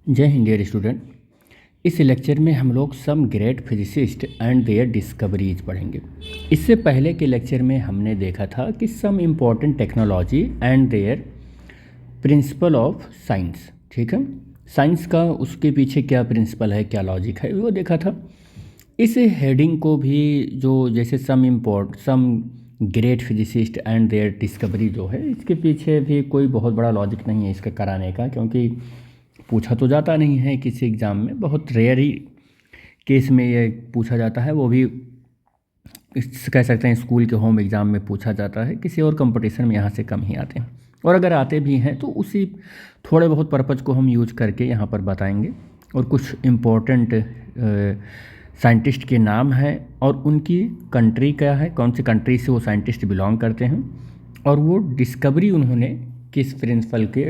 जय हिंद dear student. इस लेक्चर में हम लोग some great physicist and their discoveries पढ़ेंगे। इससे पहले के लेक्चर में हमने देखा था कि some important technology and their principle of science. ठीक है, साइंस का उसके पीछे क्या प्रिंसिपल है, क्या लॉजिक है, वो देखा था। इस हेडिंग को भी जो जैसे some great physicist and their discovery जो है, इसके पीछे भी कोई बहुत बड़ा लॉजिक नहीं है इसका कराने का, क्योंकि पूछा तो जाता नहीं है किसी एग्ज़ाम में, बहुत रेयर ही केस में ये पूछा जाता है, वो भी कह सकते हैं स्कूल के होम एग्ज़ाम में पूछा जाता है। किसी और कंपटीशन में यहाँ से कम ही आते हैं, और अगर आते भी हैं तो उसी थोड़े बहुत पर्पज़ को हम यूज करके यहाँ पर बताएंगे। और कुछ इम्पोर्टेंट साइंटिस्ट के नाम हैं और उनकी कंट्री क्या है, कौन सी कंट्री से वो साइंटिस्ट बिलोंग करते हैं, और वो डिस्कवरी उन्होंने किस प्रिंसिपल के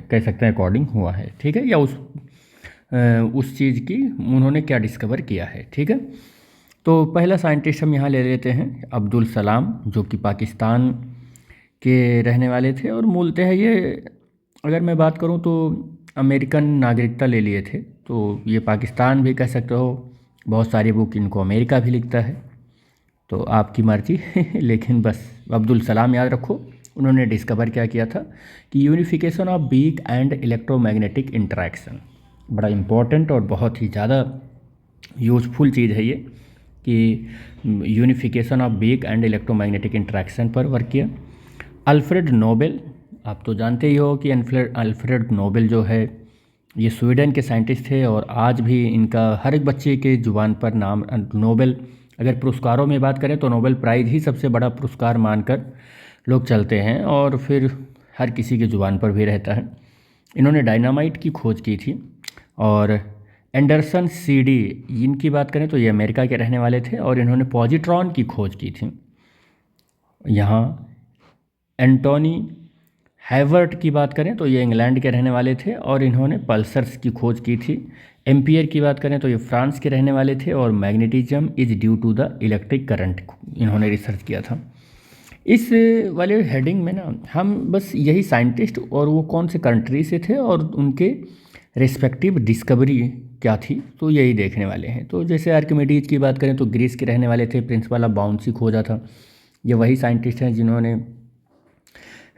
कह सकते हैं अकॉर्डिंग हुआ है। ठीक है, या उस चीज़ की उन्होंने क्या डिस्कवर किया है। ठीक है, तो पहला साइंटिस्ट हम यहाँ ले लेते हैं अब्दुल सलाम, जो कि पाकिस्तान के रहने वाले थे, और मूलतः ये अगर मैं बात करूँ तो अमेरिकन नागरिकता ले लिए थे। तो ये पाकिस्तान भी कह सकते हो, बहुत सारी बुक इनको अमेरिका भी लिखता है, तो आपकी मर्जी लेकिन बस अब्दुल सलाम याद रखो। उन्होंने डिस्कवर क्या किया था कि unification of weak and electromagnetic interaction, बड़ा इम्पोर्टेंट और बहुत ही ज़्यादा यूजफुल चीज़ है ये, कि unification of weak and electromagnetic interaction पर वर्क किया। अल्फ्रेड नोबेल, आप तो जानते ही हो कि अल्फ्रेड नोबेल जो है ये स्वीडन के साइंटिस्ट थे, और आज भी इनका हर एक बच्चे के ज़ुबान पर नाम नोबेल। अगर पुरस्कारों में बात करें तो नोबेल प्राइज़ ही सबसे बड़ा पुरस्कार मानकर लोग चलते हैं, और फिर हर किसी के ज़ुबान पर भी रहता है। इन्होंने डायनामाइट की खोज की थी। और एंडरसन सीडी, इनकी बात करें तो ये अमेरिका के रहने वाले थे, और इन्होंने पॉजिट्रॉन की खोज की थी। यहाँ एंटोनी हैवर्ट की बात करें तो ये इंग्लैंड के रहने वाले थे, और इन्होंने पल्सर्स की खोज की थी। एम्पियर की बात करें तो ये फ्रांस के रहने वाले थे, और magnetism is due to the electric current इन्होंने रिसर्च किया था। इस वाले हेडिंग में ना हम बस यही साइंटिस्ट और वो कौन से कंट्री से थे और उनके रिस्पेक्टिव डिस्कवरी क्या थी, तो यही देखने वाले हैं। तो जैसे आर्किमिडीज की बात करें तो ग्रीस के रहने वाले थे, प्रिंसिपल ऑफ बाउंसी खोजा था। ये वही साइंटिस्ट हैं जिन्होंने,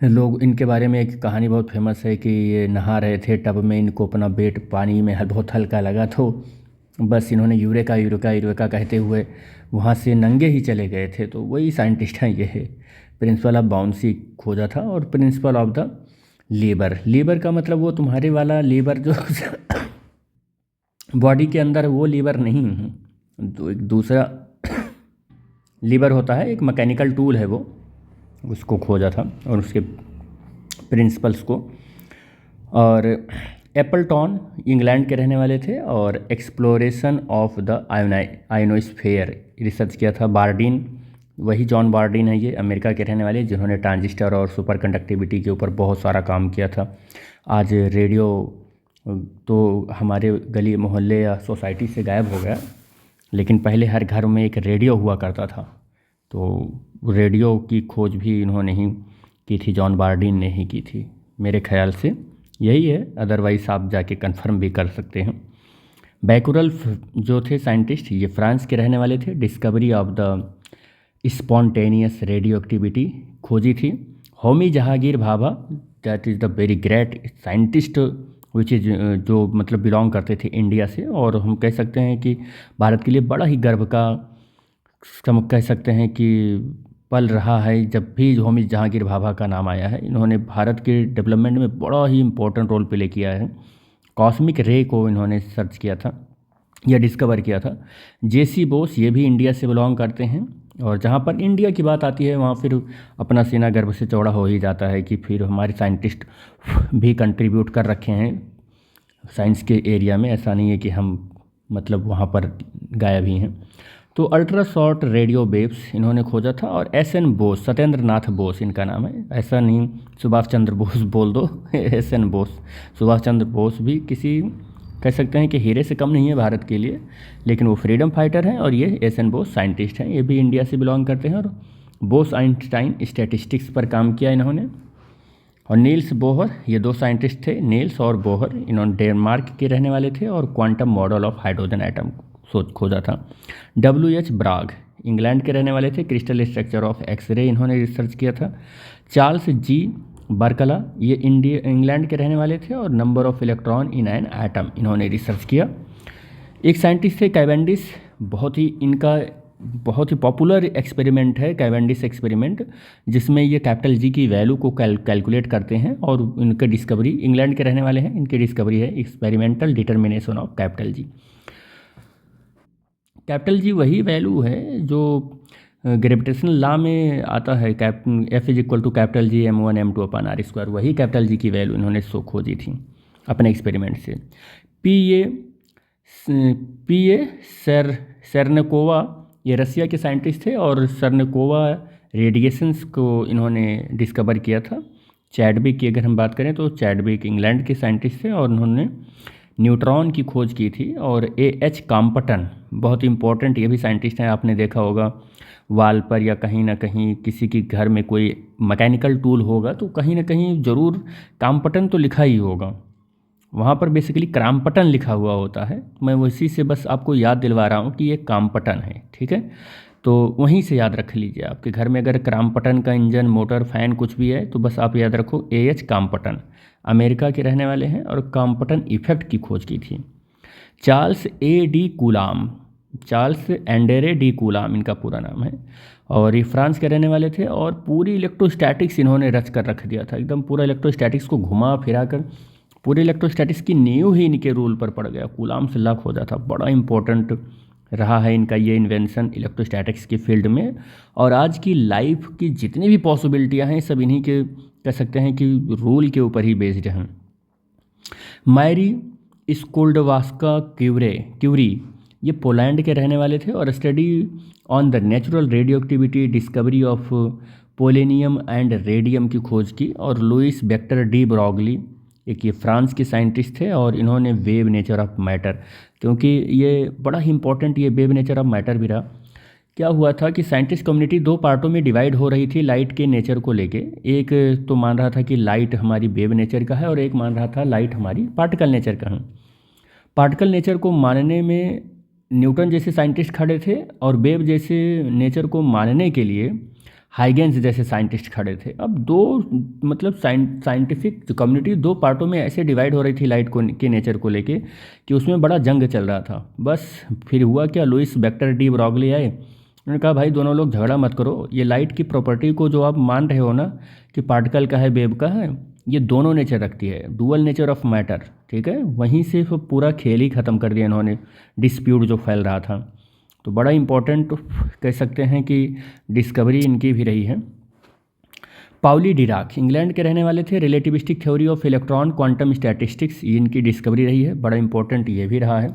लोग इनके बारे में एक कहानी बहुत फेमस है कि ये नहा रहे थे टब में, इनको अपना वेट पानी में बहुत हल्का लगा, तो बस इन्होंने यूरेका यूरेका यूरेका कहते हुए वहाँ से नंगे ही चले गए थे। तो वही साइंटिस्ट हैं ये है। प्रिंसिपल ऑफ बाउंसी खोजा था, और principle of the lever, lever का मतलब वो तुम्हारे वाला लीवर जो बॉडी के अंदर, वो लीवर नहीं है, तो एक दूसरा लीवर होता है, एक मैकेनिकल टूल है वो, उसको खोजा था और उसके प्रिंसिपल्स को। और एप्पलटॉन इंग्लैंड के रहने वाले थे, और exploration of the ionosphere research किया था बार्डिन, वही जॉन बार्डिन है ये, अमेरिका के रहने वाले, जिन्होंने ट्रांजिस्टर और सुपर कंडक्टिविटी के ऊपर बहुत सारा काम किया था। आज रेडियो तो हमारे गली मोहल्ले या सोसाइटी से गायब हो गया, लेकिन पहले हर घर में एक रेडियो हुआ करता था। तो रेडियो की खोज भी इन्होंने ही की थी, जॉन बार्डिन ने ही की थी, मेरे ख्याल से यही है, अदरवाइज आप जाके कंफर्म भी कर सकते हैं। बैकुरल जो थे साइंटिस्ट, ये फ्रांस के रहने वाले थे, discovery of the spontaneous radio activity खोजी थी। Homi Jahangir Bhabha, that is the very great scientist which is, जो मतलब बिलोंग करते थे इंडिया से, और हम कह सकते हैं कि भारत के लिए बड़ा ही गर्व का कह सकते हैं कि पल रहा है जब भी होमी जहांगीर भाभा का नाम आया है। इन्होंने भारत के डेवलपमेंट में बड़ा ही इम्पोर्टेंट रोल प्ले किया है। कॉस्मिक रे को इन्होंने सर्च किया था या डिस्कवर किया था। जेसी बोस, ये भी इंडिया से बिलोंग करते हैं, और जहाँ पर इंडिया की बात आती है वहाँ फिर अपना सीना गर्व से चौड़ा हो ही जाता है कि फिर हमारे साइंटिस्ट भी कंट्रीब्यूट कर रखे हैं साइंस के एरिया में, ऐसा नहीं है कि हम मतलब वहाँ पर गायब ही हैं। तो अल्ट्रा शॉर्ट रेडियो वेव्स इन्होंने खोजा था। और एस.एन. बोस, सत्येंद्र नाथ बोस इनका नाम है, ऐसा नहीं सुभाष चंद्र बोस बोल दो एस.एन. बोस। सुभाष चंद्र बोस भी किसी कह सकते हैं कि हीरे से कम नहीं है भारत के लिए, लेकिन वो फ्रीडम फाइटर हैं, और ये एस.एन. बोस साइंटिस्ट हैं, ये भी इंडिया से बिलोंग करते हैं। और बोस आइंस्टाइन स्टैटिस्टिक्स पर काम किया इन्होंने। और नील्स बोहर, ये दो साइंटिस्ट थे, नील्स और बोहर, इन्होंने डेनमार्क के रहने वाले थे और quantum model of hydrogen atom खोजा था। W.H. ब्राग, इंग्लैंड के रहने वाले थे, क्रिस्टल स्ट्रक्चर ऑफ एक्सरे इन्होंने रिसर्च किया था। चार्ल्स जी बर्कला, ये इंग्लैंड के रहने वाले थे और number of electron in an atom इन्होंने रिसर्च किया। एक साइंटिस्ट थे कैवेंडिश, बहुत ही पॉपुलर एक्सपेरिमेंट है कैवेंडिश एक्सपेरिमेंट, जिसमें ये कैपिटल जी की वैल्यू को कैलकुलेट करते हैं और इनके डिस्कवरी, इंग्लैंड के रहने वाले हैं, इनकी डिस्कवरी है experimental determination of capital G. Capital G वही वैल्यू है जो ग्रेविटेशनल लॉ में आता है, F is equal to capital G m1 m2 upon r square, वही कैपिटल जी की वैल्यू इन्होंने खोजी थी अपने एक्सपेरिमेंट से। पी ए सेरनेकोवा, ये रसिया के साइंटिस्ट थे और सेरनेकोवा रेडिएशंस को इन्होंने डिस्कवर किया था। चैडविक की अगर हम बात करें तो चैडविक इंग्लैंड के साइंटिस्ट थे और उन्होंने न्यूट्रॉन की खोज की थी। और A.H. कॉम्पटन, बहुत इंपॉर्टेंट, ये भी साइंटिस्ट हैं, आपने देखा होगा वाल पर या कहीं ना कहीं किसी के घर में कोई मैकेनिकल टूल होगा तो कहीं ना कहीं ज़रूर कॉम्पटन तो लिखा ही होगा, वहाँ पर बेसिकली क्रॉम्पटन लिखा हुआ होता है। मैं उसी से बस आपको याद दिलवा रहा हूँ कि ये कॉम्पटन है, ठीक है, तो वहीं से याद रख लीजिए। आपके घर में अगर क्रॉम्पटन का इंजन, मोटर, फैन कुछ भी है तो बस आप याद रखो A.H. कॉम्पटन, अमेरिका के रहने वाले हैं और कॉम्पटन इफेक्ट की खोज की थी। Charles A.D. कूलाम, चार्ल्स एंडेरे डी कूलाम इनका पूरा नाम है, और ये फ्रांस के रहने वाले थे और पूरी इलेक्ट्रोस्टैटिक्स इन्होंने रच कर रख दिया था, एकदम पूरा इलेक्ट्रोस्टैटिक्स को घुमा फिरा कर पूरे इलेक्ट्रोस्टैटिक्स की नींव ही इनके रूल पर पड़ गया, कूलाम से लॉ खोजा था। बड़ा इंपॉर्टेंट रहा है इनका ये इन्वेंशन इलेक्ट्रोस्टैटिक्स की फील्ड में, और आज की लाइफ की जितनी भी पॉसिबिलिटियाँ हैं सब इन्हीं के, कह सकते हैं कि रूल के ऊपर ही बेस्ड हैं। मैरी स्कोल्डवास्का क्यूरी, ये पोलैंड के रहने वाले थे और study on the natural radioactivity, discovery of polonium and radium की खोज की। और लुइस वेक्टर डी ब्रॉगली, एक ये फ्रांस के साइंटिस्ट थे और इन्होंने वेव नेचर ऑफ मैटर, क्योंकि ये बड़ा ही इंपॉर्टेंट ये वेव नेचर ऑफ मैटर भी रहा। क्या हुआ था कि साइंटिस्ट कम्युनिटी दो पार्टों में डिवाइड हो रही थी लाइट के नेचर को लेके। एक तो मान रहा था कि लाइट हमारी वेव नेचर का है और एक मान रहा था लाइट हमारी पार्टिकल नेचर का है। पार्टिकल नेचर को मानने में न्यूटन जैसे साइंटिस्ट खड़े थे और वेव जैसे नेचर को मानने के लिए हाइगेंस जैसे साइंटिस्ट खड़े थे। अब दो मतलब साइंटिफिक कम्युनिटी दो पार्टों में ऐसे डिवाइड हो रही थी लाइट को के नेचर को लेके कि उसमें बड़ा जंग चल रहा था। बस फिर हुआ क्या, लुइस वेक्टर डी ब्रॉगली आए, उन्होंने कहा भाई दोनों लोग झगड़ा मत करो, ये लाइट की प्रॉपर्टी को जो आप मान रहे हो ना कि पार्टिकल का है वेव का है, ये दोनों नेचर रखती है, डुअल नेचर ऑफ मैटर, ठीक है। वहीं से फिर पूरा खेल ही ख़त्म कर दिया इन्होंने, डिस्प्यूट जो फैल रहा था। तो बड़ा इम्पोर्टेंट कह सकते हैं कि डिस्कवरी इनकी भी रही है। पाउली डिराक, इंग्लैंड के रहने वाले थे, relativistic theory of electron quantum statistics, ये इनकी डिस्कवरी रही है, बड़ा इंपॉर्टेंट ये भी रहा है।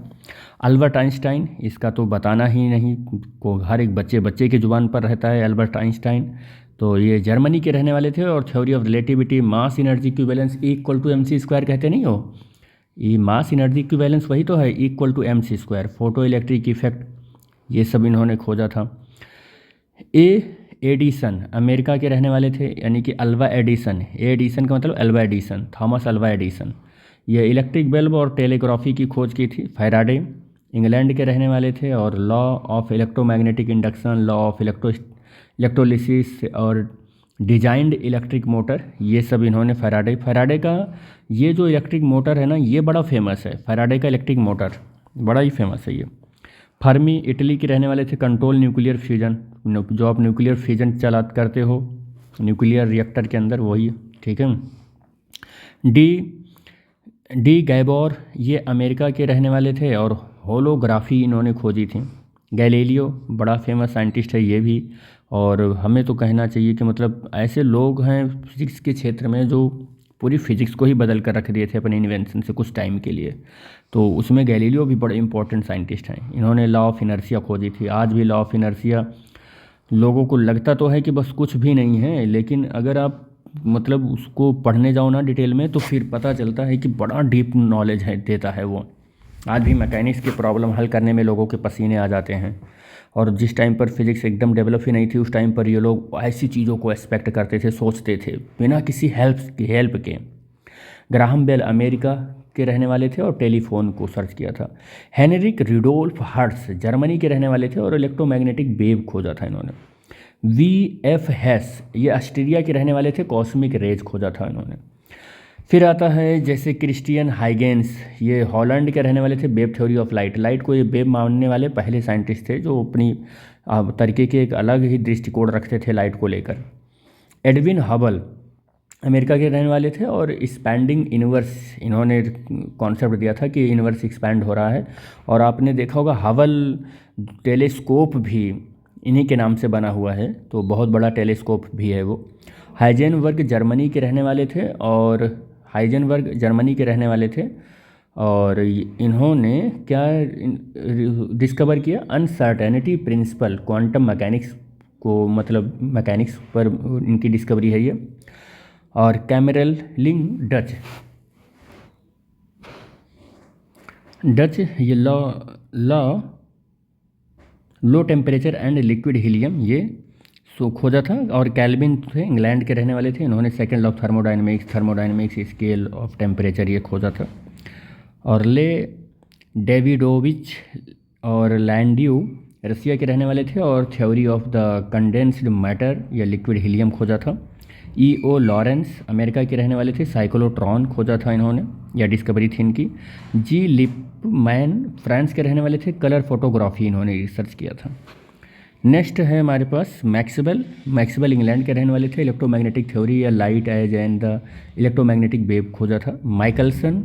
अल्बर्ट आइंस्टाइन, इसका तो बताना ही नहीं, को हर एक बच्चे की ज़ुबान पर रहता है अल्बर्ट आइंस्टाइन। तो ये जर्मनी के रहने वाले थे और theory of relativity, mass energy equivalence equal to mc², कहते नहीं हो, ये मास एनर्जी इक्विवेलेंस वही तो है, equal to mc², photo electric effect, ये सब इन्होंने खोजा था। एडिसन, अमेरिका के रहने वाले थे, यानी कि अल्वा एडिसन, एडिसन का मतलब Alva Edison, Thomas Alva Edison, ये इलेक्ट्रिक बल्ब और टेलीग्राफी की खोज की थी। फैराडे, इंग्लैंड के रहने वाले थे और law of electromagnetic induction, law of electrolysis और डिजाइंड इलेक्ट्रिक मोटर, ये सब इन्होंने फैराडे का ये जो इलेक्ट्रिक मोटर है ना, ये बड़ा फेमस है, फैराडे का इलेक्ट्रिक मोटर बड़ा ही फेमस है ये। फर्मी, इटली के रहने वाले थे, कंट्रोल न्यूक्लियर फ्यूजन, जो आप न्यूक्लियर फ्यूजन करते हो न्यूक्लियर रिएक्टर के अंदर, वही, ठीक है। डी गैबोर, ये अमेरिका के रहने वाले थे और होलोग्राफी इन्होंने खोजी थी। गैलीलियो, बड़ा फेमस साइंटिस्ट है ये भी, और हमें तो कहना चाहिए कि मतलब ऐसे लोग हैं फिजिक्स के क्षेत्र में जो पूरी फिजिक्स को ही बदल कर रख दिए थे अपने इन्वेंशन से कुछ टाइम के लिए। तो उसमें गैलीलियो भी बड़े इंपॉर्टेंट साइंटिस्ट हैं, इन्होंने लॉ ऑफ इनर्शिया खोजी थी। आज भी लॉ ऑफ इनर्शिया लोगों को लगता तो है कि बस कुछ भी नहीं है, लेकिन अगर आप मतलब उसको पढ़ने जाओ ना डिटेल में तो फिर पता चलता है कि बड़ा डीप नॉलेज है, देता है वो। आज भी मैकेनिक्स की प्रॉब्लम हल करने में लोगों के पसीने आ जाते हैं। और जिस टाइम पर फिज़िक्स एकदम डेवलप ही नहीं थी, उस टाइम पर ये लोग ऐसी चीज़ों को एक्सपेक्ट करते थे, सोचते थे बिना किसी हेल्प के। ग्राहम बेल अमेरिका के रहने वाले थे और टेलीफोन को सर्च किया था। हेनरिक रुडोल्फ हर्ट्ज जर्मनी के रहने वाले थे और इलेक्ट्रोमैग्नेटिक वेव खोजा था इन्होंने। वी एफ हेस ये ऑस्ट्रेलिया के रहने वाले थे, कॉस्मिक रेज खोजा था इन्होंने। फिर आता है जैसे क्रिस्टियन हाइगेंस, ये हॉलैंड के रहने वाले थे, वेब थ्योरी ऑफ लाइट को ये वेब मानने वाले पहले साइंटिस्ट थे जो अपनी तरीके के एक अलग ही दृष्टिकोण रखते थे लाइट को लेकर। एडविन हबल अमेरिका के रहने वाले थे और एक्सपैंडिंग यूनिवर्स इन्होंने कॉन्सेप्ट दिया था कि यूनिवर्स एक्सपैंड हो रहा है। और आपने देखा होगा हबल टेलीस्कोप भी इन्हीं के नाम से बना हुआ है, तो बहुत बड़ा टेलीस्कोप भी है वो। हाइजेनबर्ग जर्मनी के रहने वाले थे और और इन्होंने क्या डिस्कवर किया, अनसर्टेनिटी प्रिंसिपल क्वांटम मैकेनिक्स को, मतलब मैकेनिक्स पर इनकी डिस्कवरी है ये। और कैमरलिंग डच ये low temperature and liquid helium ये खोजा था। और कैल्विन थे, इंग्लैंड के रहने वाले थे, इन्होंने second law of thermodynamics scale of temperature ये खोजा था। और ले डेविडोविच और लैंडियो रसिया के रहने वाले थे और theory of the condensed matter या लिक्विड हीलियम खोजा था। E.O. लॉरेंस अमेरिका के रहने वाले थे, साइक्लोट्रॉन खोजा था इन्होंने या डिस्कवरी थी इनकी। जी लिपमैन फ्रांस के रहने वाले थे, कलर फोटोग्राफी इन्होंने रिसर्च किया था। नेक्स्ट है हमारे पास मैक्सवेल इंग्लैंड के रहने वाले थे, इलेक्ट्रोमैग्नेटिक थ्योरी या light as and the electromagnetic wave खोजा था। माइकलसन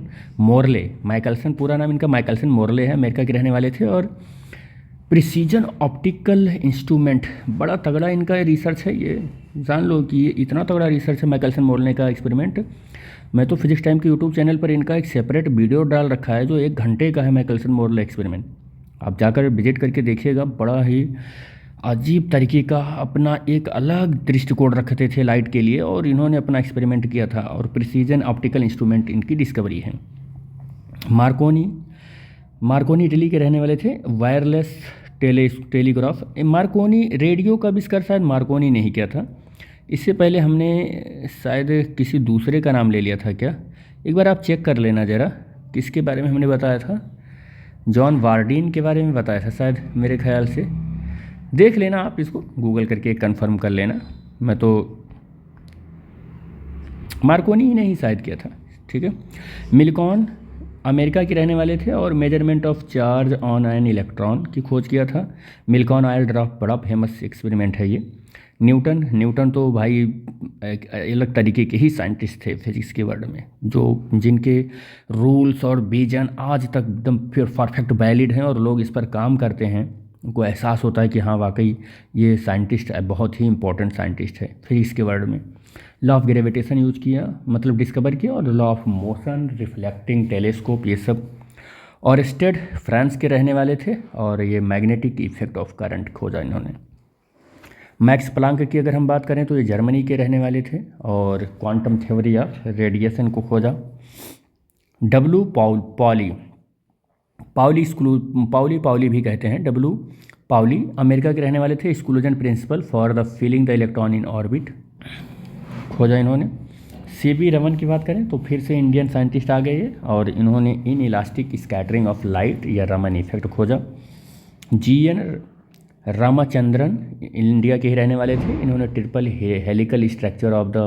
पूरा नाम इनका माइकलसन मोरले है, अमेरिका के रहने वाले थे। और प्रिसीजन ऑप्टिकल इंस्ट्रूमेंट, बड़ा तगड़ा इनका रिसर्च है, ये जान लो कि ये इतना तगड़ा रिसर्च है माइकलसन मोरले का एक्सपेरिमेंट। मैं तो फिजिक्स टाइम के यूट्यूब चैनल पर इनका एक सेपरेट वीडियो डाल रखा है जो 1 घंटे का है, माइकलसन मोरले एक्सपेरिमेंट। आप जाकर विजिट करके देखिएगा, बड़ा ही अजीब तरीके का अपना एक अलग दृष्टिकोण रखते थे लाइट के लिए और इन्होंने अपना एक्सपेरिमेंट किया था। और प्रिसीजन ऑप्टिकल इंस्ट्रूमेंट इनकी डिस्कवरी है। मार्कोनी इटली के रहने वाले थे, वायरलेस टेलीग्राफ। मार्कोनी रेडियो का आविष्कार शायद मार्कोनी ने ही किया था, इससे पहले हमने शायद किसी दूसरे का नाम ले लिया था क्या, एक बार आप चेक कर लेना ज़रा किसके बारे में हमने बताया था। जॉन वार्डिन के बारे में बताया था शायद, मेरे ख्याल से। देख लेना आप, इसको गूगल करके कंफर्म कर लेना। मैं तो मार्कोनी ही नहीं शायद किया था, ठीक है। मिल्कॉन अमेरिका के रहने वाले थे और measurement of charge on an electron की खोज किया था। मिल्कॉन ऑयल ड्रॉप बड़ा फेमस एक्सपेरिमेंट है ये। न्यूटन तो भाई एक अलग तरीके के ही साइंटिस्ट थे फिजिक्स के वर्ल्ड में, जो जिनके रूल्स और विजन आज तक एकदम परफेक्ट वैलिड हैं और लोग इस पर काम करते हैं। उनको एहसास होता है कि हाँ वाकई ये साइंटिस्ट बहुत ही इंपॉर्टेंट साइंटिस्ट है फिजिक्स के वर्ल्ड में। लॉ ऑफ ग्रेविटेशन यूज किया, मतलब डिस्कवर किया, और law of motion, reflecting telescope, ये सब। ऑरस्टेड फ्रांस के रहने वाले थे और ये मैग्नेटिक इफेक्ट ऑफ करंट खोजा इन्होंने। मैक्स प्लांक की अगर हम बात करें तो ये जर्मनी के रहने वाले थे और क्वांटम थ्योरी ऑफ रेडिएशन को खोजा। डब्ल्यू पाउली भी कहते हैं, डब्ल्यू पाउली अमेरिका के रहने वाले थे, exclusion principle for the feeling the electron in orbit खोजा इन्होंने। C.V. रमन की बात करें तो फिर से इंडियन साइंटिस्ट आ गए और इन्होंने in elastic scattering of light या रमन इफेक्ट खोजा। G.N. रामाचंद्रन इंडिया के ही रहने वाले थे, इन्होंने triple helical structure of the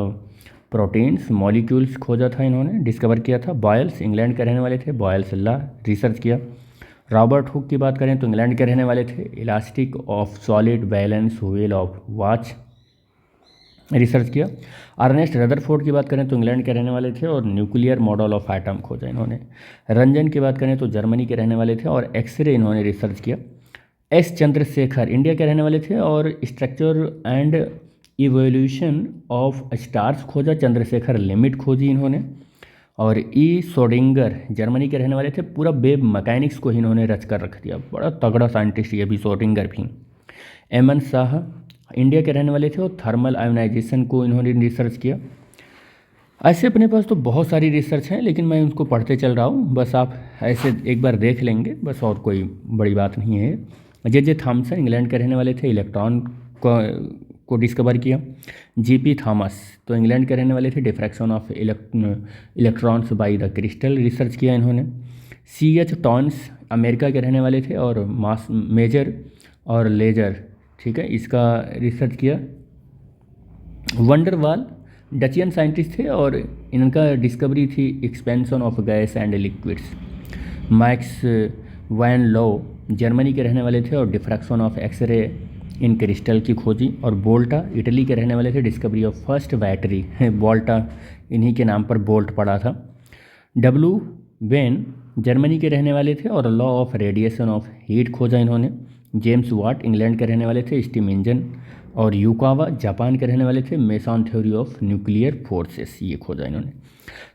proteins molecules खोजा था, इन्होंने डिस्कवर किया था। बॉयल्स इंग्लैंड के रहने वाले थे, बॉयल्स लॉ रिसर्च किया। रॉबर्ट हुक की बात करें तो इंग्लैंड के रहने वाले थे, elastic of solid balance wheel of watch research किया। अर्नेस्ट रदरफोर्ड की बात करें तो इंग्लैंड के रहने वाले थे और न्यूक्लियर मॉडल ऑफ एटम खोजा इन्होंने। रंजन की बात करें तो जर्मनी के रहने वाले थे और एक्सरे इन्होंने रिसर्च किया। एस चंद्रशेखर इंडिया के रहने वाले थे और structure and evolution of stars खोजा, चंद्रशेखर लिमिट खोजी इन्होंने। और ई सोडिंगर जर्मनी के रहने वाले थे, पूरा वेब मैकेनिक्स को इन्होंने रच कर रख दिया, बड़ा तगड़ा साइंटिस्ट ये भी सोडिंगर भी। एमन शाह इंडिया के रहने वाले थे और थर्मल आयोनाइजेशन को इन्होंने रिसर्च किया। ऐसे अपने पास तो बहुत सारी रिसर्च हैं, लेकिन मैं उनको पढ़ते चल रहा हूँ, बस आप ऐसे एक बार देख लेंगे बस, और कोई बड़ी बात नहीं है। जे थॉमसन इंग्लैंड के रहने वाले थे, इलेक्ट्रॉन को डिस्कवर किया। जीपी थॉमस तो इंग्लैंड के रहने वाले थे, diffraction of electrons by the crystal research किया इन्होंने। CH टॉन्स अमेरिका के रहने वाले थे और मास मेजर और लेजर, ठीक है, इसका रिसर्च किया। वंडरवाल डचियन साइंटिस्ट थे और इनका डिस्कवरी थी expansion of gas and liquids. Max von Laue Germany के रहने वाले थे और diffraction of x ray in crystal की खोजी। और बोल्टा इटली के रहने वाले थे, discovery of first battery Volta इन्हीं के नाम पर बोल्ट पड़ा था। डब्ल्यू वेन जर्मनी के रहने वाले थे और law of radiation of heat खोजा इन्होंने। जेम्स वाट इंग्लैंड के रहने वाले थे, स्टीम इंजन। और युकावा जापान के रहने वाले थे, mason theory of nuclear forces ये खोजा इन्होंने।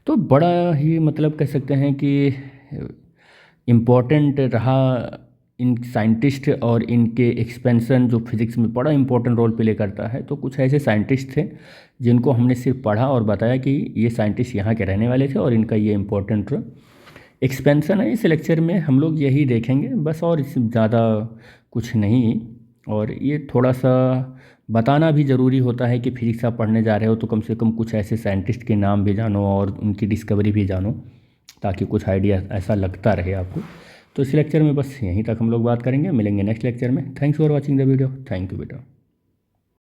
तो बड़ा ही मतलब कह सकते हैं कि इम्पोर्टेंट रहा इन साइंटिस्ट और इनके एक्सपेंशन जो फिज़िक्स में बड़ा इंपॉर्टेंट रोल प्ले करता है। तो कुछ ऐसे साइंटिस्ट थे जिनको हमने सिर्फ पढ़ा और बताया कि ये साइंटिस्ट यहाँ के रहने वाले थे और इनका ये इम्पोर्टेंट एक्सपेंशन है। इस लेक्चर में हम लोग यही देखेंगे बस, और इससे ज़्यादा कुछ नहीं। और ये थोड़ा सा बताना भी ज़रूरी होता है कि फिजिक्स आप पढ़ने जा रहे हो तो कम से कम कुछ ऐसे साइंटिस्ट के नाम भी जानो और उनकी डिस्कवरी भी जानो, ताकि कुछ आइडिया ऐसा लगता रहे आपको। तो इस लेक्चर में बस यहीं तक हम लोग बात करेंगे, मिलेंगे नेक्स्ट लेक्चर में। Thanks for watching the video. Thank you बेटा।